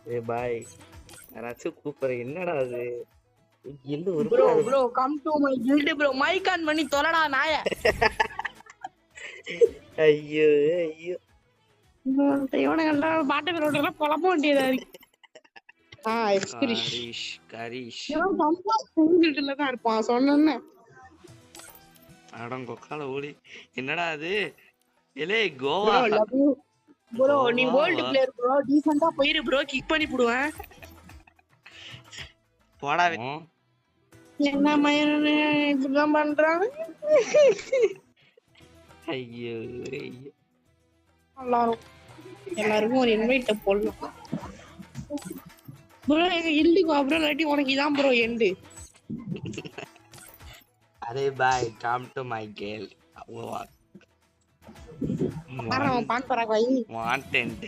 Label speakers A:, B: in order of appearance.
A: ஏ பாய் யாராச்சும் கூப்பிடுற என்னடா அது எள்ளு
B: ப்ரோ
A: உருப்படாது
B: bro come to my guild bro mic on பண்ணி தொலைடா நாய.
A: ஐயோ ஐயோ
B: இவனுங்கள்டா பாட்டு பேரோட புலம்ப வேண்டியதா இருக்கு. எக்ஸ்கிரிஷ்
A: கரிஷ் கரிஷ்
B: இவன் கம்பா கில்ட்ல தான் இருப்பான் சொன்னேன்னு.
A: அடங்கொக்கால ஓடி என்னடா அது எலே கோவா
B: ப்ரோ லவ் யூ ப்ரோ. நீ
A: கோவா
B: வேர்ல்ட் பிளேயர் ப்ரோ, டீசென்ட்டா போயிரு ப்ரோ, கிக் பண்ணி போடுவேன்.
A: போடா
B: என்ன மயிரனே இப்படிதான் பண்றாங்க.
A: ஐயோ ஐயோ
B: எல்லாருக்கும் ஒரு இன்வைட்ட போடலாம் ப்ரோ. எங்க இல்லிக்கு அப்புறம் இல்லாட்டி உனக்கு இதான் ப்ரோ எண்டு.
A: அரே boy come to my girl
B: Pan Parag வை
A: வாண்டன்ட்